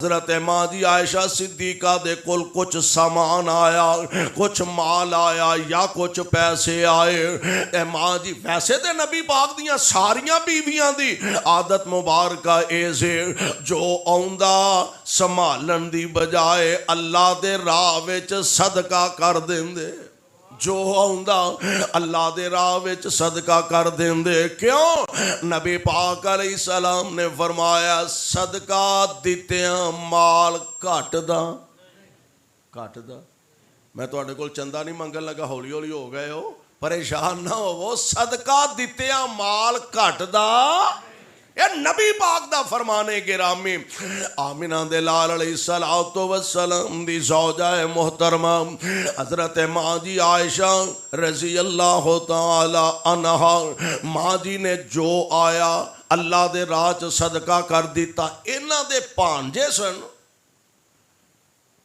حضرت ماں جی عائشہ صدیقہ دے کول کچھ سامان آیا، کچھ مال آیا یا کچھ پیسے آئے. اے ماں جی ویسے تے نبی پاک دیاں ساریاں بیویاں دی عادت مبارکہ ایزے جو آؤندا سنبھالن دی بجائے اللہ دے راہ وچ صدقہ کر دیندے. جو آؤندا اللہ دے راہ وچ صدقہ کر دیندے. کیوں؟ نبی پاک علیہ السلام نے فرمایا صدقہ دتیاں مال گھٹ دا. میں تواڈے کول چندہ نہیں منگن لگا، ہولی ہولی ہو گئے ہو، پریشان نہ ہوو. صدقہ دتیاں مال گھٹ دا یہ نبی پاک دا فرمانے گرامی. آمنہ دے لال علیہ السلام دی زوجہ محترمہ حضرت ماں جی عائشہ رضی اللہ تعالی عنہا، ماں جی نے جو آیا اللہ دے راہ چ صدقہ کر دیتا. انہاں دے پانجے سن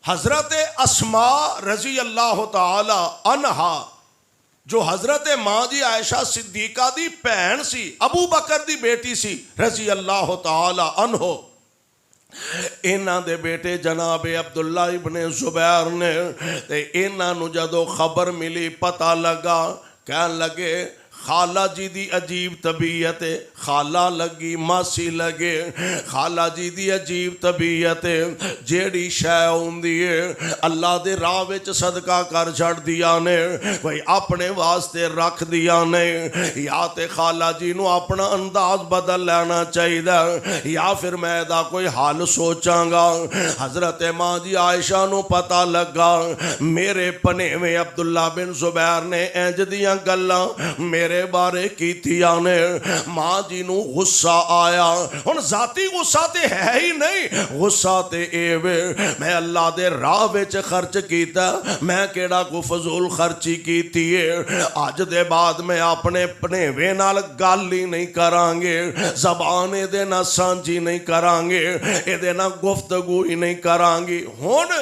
حضرت اسماء رضی اللہ تعالی عنہا جو حضرت ماں جی عائشہ صدیقہ دی بہن سی، ابو بکر دی بیٹی سی رضی اللہ تعالی عنہ. انہاں دے بیٹے جناب عبداللہ ابن زبیر نے تے انہاں نو جدو خبر ملی، پتہ لگا، کہن لگے خالہ جی دی عجیب طبیعت ہے. خالہ لگی ماسی لگے، خالہ جی دی عجیب طبیعت ہے، جیڑی شے ہوندی ہے اللہ دے راہ وچ صدقہ کر چھڑ دیا نے، بھئی اپنے واسطے رکھ دیا نے. یا تے خالہ جی نو اپنا انداز بدل لینا چاہیے یا پھر میں دا کوئی حال سوچاں گا. حضرت ماں جی عائشہ نو پتہ لگا میرے پنیویں عبداللہ بن زبیر نے انج دیاں گلاں میرے بارے کیتیاں نے. ماں جی نو غصہ آیا. ہن ذاتی غصہ تے ہے ہی نہیں، غصہ تے اے وے میں اللہ دے راہ وچ خرچ کیتا، میں کیڑا کو فضول خرچی کیتی ہے. اج دے بعد میں اپنے پنیویں نال گل ہی نہیں کران گے، زبان دے نہ سانجی نہیں کران گے، اے دے نہ گفتگو ہی نہیں کران گی. ہن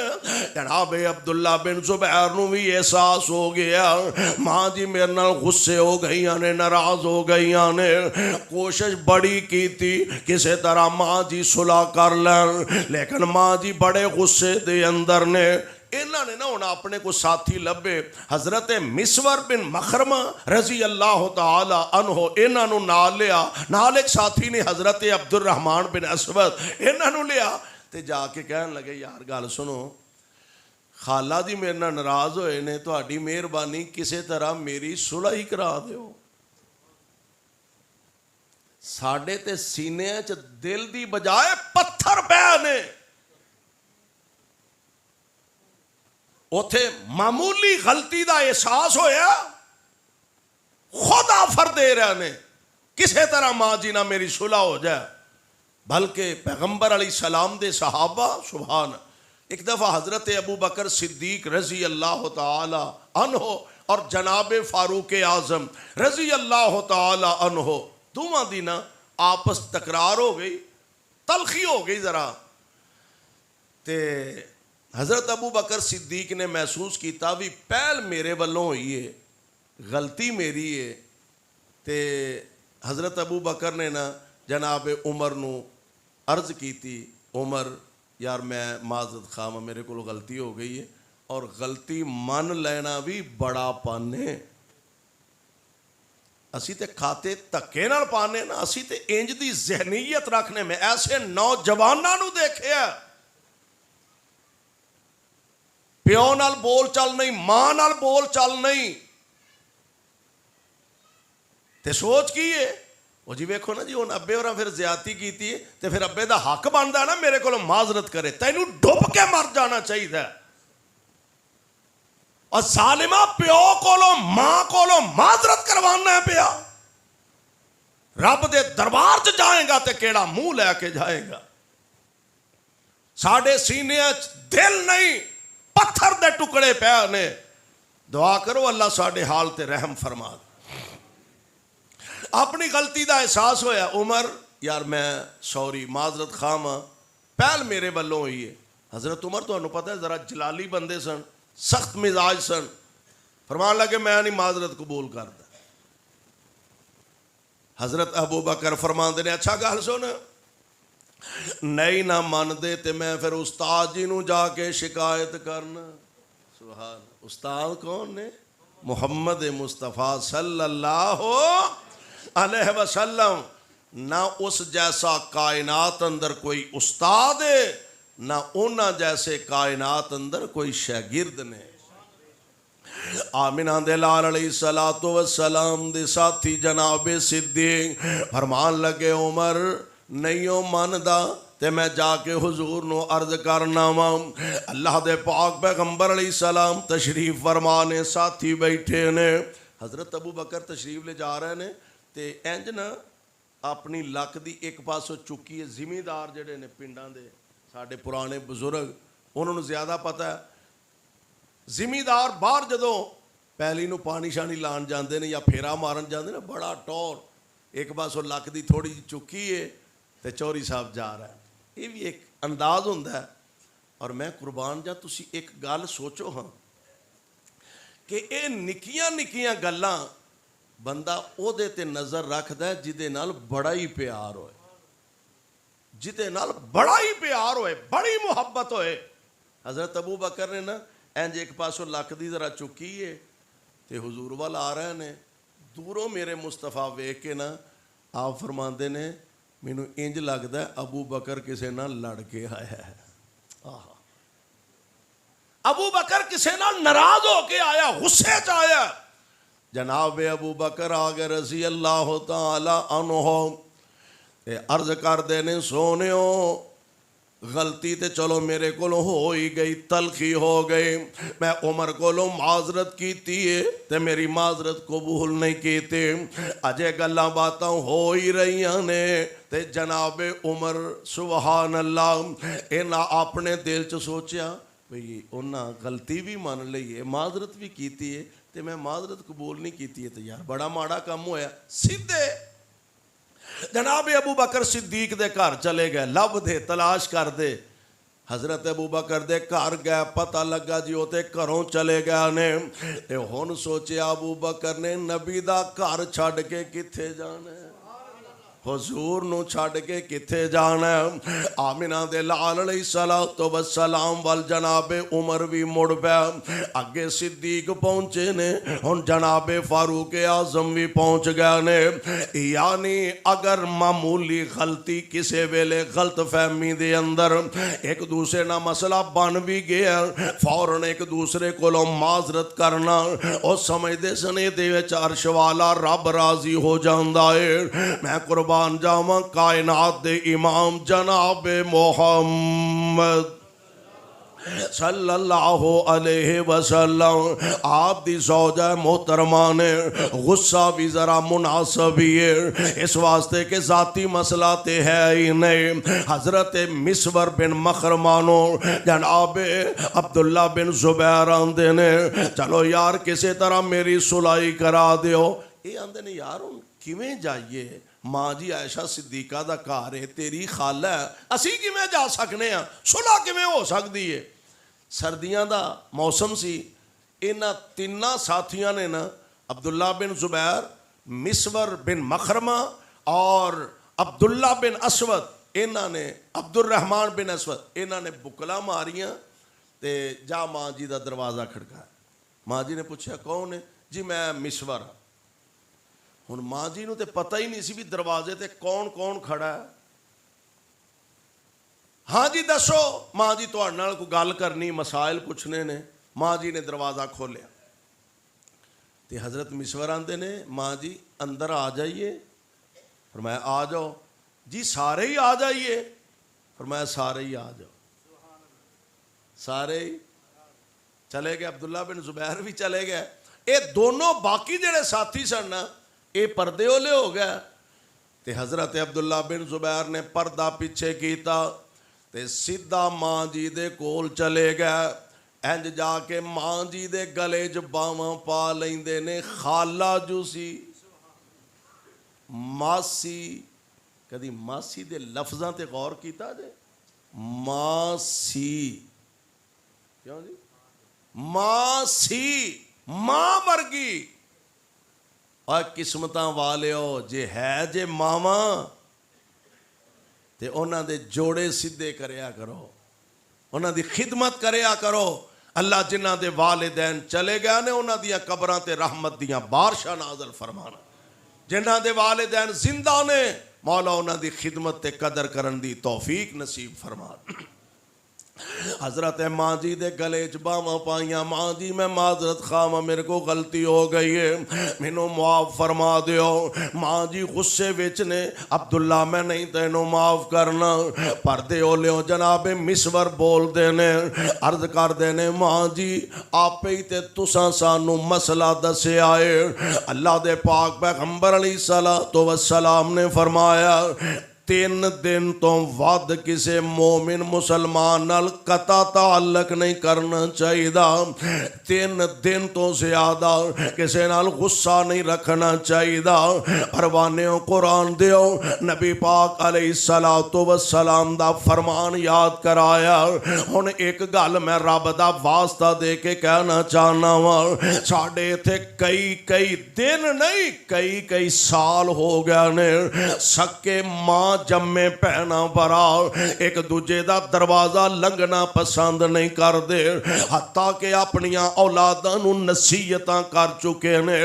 جناب عبداللہ بن زبیر نو بھی احساس ہو گیا ماں جی میرے نال غصے ہو گئی نے، ناراض ہو گئی نے. کوشش بڑی کی تھی کسے طرح ماں جی صلح کر لیں، لیکن ماں جی بڑے غصے دے اندر نے. انہوں نے نا اپنے کو ساتھی لبے حضرت مسور بن مخرمہ رضی اللہ تعالی عنہ انہوں نے نال لیا. نال ایک ساتھی نے حضرت عبد الرحمن بن اسود انہوں نے لیا تے جا کے کہنے لگے یار گل سنو، خالہ جی میرے نال ناراض ہوئے نے، تہاڈی مہربانی کسے طرح میری صلح ہی کرا دیو. ساڈے تے سینے چ دل دی بجائے پتھر پے نے. اوتھے معمولی غلطی دا احساس ہویا خود آفر دے رہے نے کسے طرح ماں جی نہ میری صلح ہو جائے. بلکہ پیغمبر علیہ السلام دے صحابہ سبحان، ایک دفعہ حضرت ابو بکر صدیق رضی اللہ تعالی عنہ اور جناب فاروق اعظم رضی اللہ تعالی عنہ دوواں دی نا آپس تکرار ہو گئی، تلخی ہو گئی ذرا. تے حضرت ابو بکر صدیق نے محسوس کیتا بھی پہل میرے والوں ہوئی ہے، غلطی میری ہے. تے حضرت ابو بکر نے نا جناب عمر نو عرض کی تھی، عمر یار میں معذرت خواہ میرے کو غلطی ہو گئی ہے. اور غلطی من لینا بھی بڑا پانے. اسی تے کھاتے تکے نال پانے نا، اسی تے انج دی ذہنیت رکھنے میں ایسے نوجواناں نو دیکھے ہے پیو نال بول چل نہیں، ماں نال بول چل نہیں. تے سوچ کی ہے وہ جی ویکھو نا جی ہن ابے ہوراں پھر زیادتی کیتی ہے تے پھر ابے دا حق بندا نا میرے کولوں معذرت کرے. تینوں ڈب کے مر جانا چاہیے. اور ظالمہ پیو کولوں ماں کولوں معذرت کروانا ہے پیا. رب دے دربار چ جائے گا تے کیڑا منہ لے کے جائے گا. ساڈے سینے دل نہیں پتھر دے ٹکڑے پے نے. دعا کرو اللہ ساڈے حال تے رحم فرما. اپنی غلطی دا احساس ہویا عمر یار میں سوری معذرت خواہ پہل میرے والوں ہوئی ہے. حضرت عمر تو انہوں پتہ ہے ذرا جلالی بندے سن، سخت مزاج سن. فرمان لگے میں نہیں معذرت قبول کرتا. حضرت ابو بکر فرمان دے نے اچھا گل سن نہیں نہ مانتے تے میں پھر استاد جی نو جا کے شکایت کرنا. سبحان. استاد کون نے؟ محمد مصطفیٰ صلی اللہ علیہ وسلم. نہ اس جیسا کائنات اندر کوئی استاد ہے نہ اونا جیسے کائنات اندر کوئی شاگرد نے. آمینہ دے لال علیہ السلام دے ساتھی جناب صدیق فرمان لگے عمر نہیں ماندا تے میں جا کے حضور نو عرض کرنا وا. اللہ دے پاک پیغمبر علیہ السلام تشریف فرمانے ساتھی بیٹھے نے. حضرت ابو بکر تشریف لے جا رہے نے تے انج نا اپنی لک دی ایک پاسوں چکی ہے. زمیندار جڑے نے پنڈاں دے ساڈے پرانے بزرگ انہوں نے زیادہ پتہ ہے. زمیندار باہر جدوں پہلی نو پانی شانی لان جاندے نے یا پھیرا مارن جاندے نے بڑا ٹور ایک پاسوں لک دی تھوڑی جی چکی ہے تے چوری صاحب جا رہا ہے. یہ بھی ایک انداز ہوندا ہے. اور میں قربان جا تسی ایک گل سوچو ہاں کہ اے نکیاں نکیاں گلاں بندہ او دے تے نظر رکھدا ہے جدے نال بڑا ہی پیار ہوئے, جدے نال بڑا ہی پیار ہوئے, بڑی محبت ہوئے. حضرت ابو بکر نے نا انج ایک پاسوں لک دی ذرا چکی ہے تے حضور وال آ رہے نے. دوروں میرے مصطفیٰ ویکھ کے نا آپ فرماندے نے مینوں انج لگدا ہے ابو بکر کسے نال لڑ کے آیا ہے. ابو بکر کسے نال ناراض ہو کے آیا, غصے چ آیا. جناب ابو بکر آگے رضی اللہ تعالی عنہ عرض کر دینے سونیو غلطی تے چلو میرے کولوں ہو ہی گئی, تلخی ہو گئی. میں عمر کولوں معذرت کیتی ہے تے میری معذرت قبول نہیں کیتے. اجے گلاں باتاں ہو ہی رہیاں نے تے جناب عمر سبحان اللہ انہاں اپنے دل چ سوچیا بھئی انہاں غلطی بھی مان لئی ہے, معذرت بھی کیتی ہے تے میں معذرت قبول نہیں کیتی ہے تے یار بڑا ماڑا کم ہویا. سیدھے جناب ابو بکر صدیق دے گھر چلے گئے, لب دے تلاش کر دے. حضرت ابو بکر دے گھر گئے, پتہ لگا جی وہ تے گھروں چلے گئے نے. تے ہن سوچیا ابو بکر نے نبی دا گھر چھڈ کے کتھے جانا ہے, حضور نو چھڈ کے کتھے جانا ہے. آمینہ دے لال علیہ السلام وال جناب عمر بھی مڑ پیا. اگے صدیق پہنچے نے, ہن جناب فاروق اعظم بھی پہنچ گئے نے. یعنی اگر معمولی غلطی کسے ویلے غلط فہمی دے اندر ایک دوسرے نہ مسئلہ بن بھی گیا فوراً ایک دوسرے کو معذرت کرنا اور سمجھدے سنے دے وچ عرش والا رب راضی ہو جاندا ہے. میں قربان جاواں کائنات دے امام جناب محمد صلی اللہ علیہ وسلم آپ دی زوجہ محترمہ نے غصہ بھی ذرا مناسب ہی ہے اس واسطے کہ ذاتی مسئلہ تے ہے ہی نہیں. حضرت مسور بن مخرمانو جناب عبداللہ بن زبیر آندے نے چلو یار کسی طرح میری صلح کرا دیو. یہ آندے نے یار کیویں جائیے, ماں جی عائشہ صدیقہ دا گھر ہے, تیری خالہ ہے, اسی کیویں جا سکنے ہیں, صلح کیویں ہو سکتی ہے. سردیاں دا موسم سی. انہاں تیناں ساتھیاں نے نا عبداللہ بن زبیر, مسور بن مخرمہ اور عبداللہ بن اسود, انہاں نے عبد الرحمن بن اسود, انہاں نے بکلا ماریاں تے جا ماں جی دا دروازہ کھڑکایا. ماں جی نے پوچھا کون ہے؟ جی میں مسور ہوں. ہن ماں جی نو تے پتہ ہی نہیں سی بھی دروازے تے کون کون کھڑا ہے. ہاں جی دسو. ماں جی تہاڈے نال کوئی گل کرنی, مسائل پوچھنے نے. ماں جی نے دروازہ کھولیا تے حضرت مسور آندے نے ماں جی اندر آ جائیے. فرمایا آ جاؤ. جی سارے ہی آ جائیے. فرمایا سارے ہی آ جاؤ. سارے ہی چلے گئے. عبداللہ بن زبیر بھی چلے گئے. اے دونوں باقی جڑے ساتھی سن نا اے پردے اولے ہو گئے تے حضرت عبداللہ بن زبیر نے پردہ پیچھے کیتا تے سیدھا ماں جی دے کول چلے گئے. انج جا کے ماں جی دے گلے چ باواں پا لیندے نے. خالہ جو سی ماسی, کدی ماسی دے لفظاں تے غور کیتا جے؟ ماسی کیوں جی؟ ماسی ماں ورگی. اور قسمتاں والیو جے ہے جے ماواں تے انہاں دے جوڑے سیدھے کریا کرو، انہاں دی خدمت کریا کرو۔ اللہ جنہاں دے والدین چلے گئے نے انہاں دیاں قبراں تے رحمت دیاں بارشاں نازل فرمانا، جنہاں دے والدین زندہ نے مولا انہاں دی خدمت تے قدر کرن دی توفیق نصیب فرما۔ حضرت ماں جی دے گلے چ باواں پائیاں، ماں جی میں معذرت خواہ، میرے کو غلطی ہو گئی ہے، مینوں معاف فرما دیو۔ ماں جی غصے وچ نے، عبداللہ میں نہیں تینوں معاف کرنا۔ پردے اولیوں جناب مسور بول دینے، عرض کر دینے ماں جی آپ ہی تے تساں سانو مسئلہ دسے آئے۔ اللہ دے پاک پیغمبر علیہ السلام نے فرمایا 3 دن تو ود کسے مومن مسلمان نال قطع تعلق نہیں کرنا چاہیے، 3 دن تو زیادہ کسے نال غصہ نہیں رکھنا چاہیے۔ پروانیوں قرآن دیو نبی پاک علیہ السلام دا فرمان یاد کرایا۔ ہن ایک گل میں رب دا واسطہ دے کے کہنا چاہنا وا، ساڈے تے کئی دن نہیں کئی سال ہو گئے نے سکے ماں جمے پہنا برا ایک دوجے دا دروازہ لنگنا پسند نہیں کر دے، حتیٰ کہ اپنیاں اولاداں نو نصیحتاں کر چکے نے،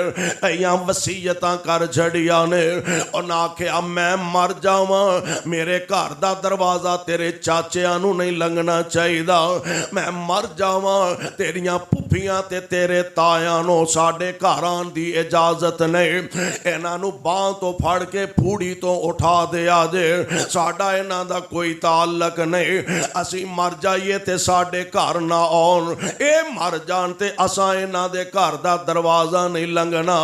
ایاں وصیتاں کر جھڑیاں نے، اور نہ کہ اب میں مر جاواں میرے گھر دا دروازہ تیرے چاچیاں نو نہیں لنگنا چاہیے، میں مر جاواں تیریاں پھپھیاں تے تیرے تایاں نو ساڈے گھران دی اجازت نہیں، انہاں نو باں تو پھڑ کے پھوڑی تو اٹھا دیا دے، ساڈا انہاں دا کوئی تعلق نہیں، اسی مر جائیے تے ساڈے گھر نہ آن، اے مر جان تے اساں انہاں دے گھر دا دروازہ نہیں لنگنا۔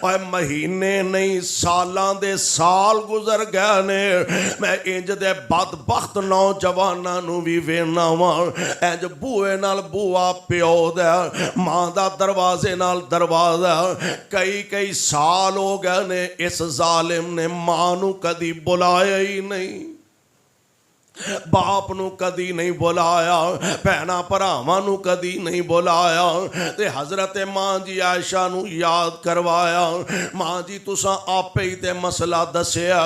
اے مہینے نہیں سالاں دے سال گزر گئے نے، میں انج دے بدبخت نوجواناں نو بھی وینا واں، انج بوئے نال بوا پیو دے، ماں دا دروازے نال دروازہ، کئی سال ہو گئے نے اس ظالم نے ماں نو کدی بلایا ہی نہیں، باپ نو کدی نہیں بلایا، بہنا بھراواں نو کدی نہیں بلایا، تے حضرت ماں جی عائشہ نو یاد کروایا، ماں جی تساں آپے ہی تے مسئلہ دسیا،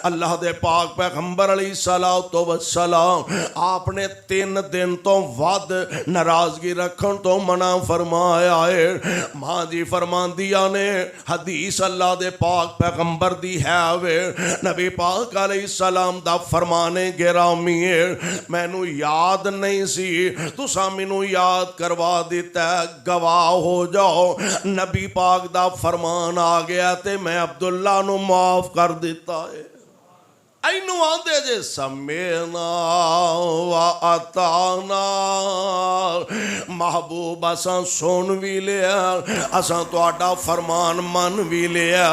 اللہ دے پاک پیغمبر علیہ السلام آپ نے 3 دن تو ود ناراضگی رکھن تو منع فرمایا ہے۔ ماں جی فرماندیاں نے حدیث اللہ دے پاک پیغمبر دی ہے وے، نبی پاک علیہ السلام دا فرمانے گرامی مینو یاد نہیں سی، تساں مینو یاد کروا دیتا ہے، گواہ ہو جاؤ نبی پاک دا فرمان آ گیا تے میں عبداللہ نو معاف کر دیتا ہے۔ اینو آندے جے سمینا و اتانا، محبوب اساں سن بھی لیا، اساں تہاڈا فرمان من بھی لیا۔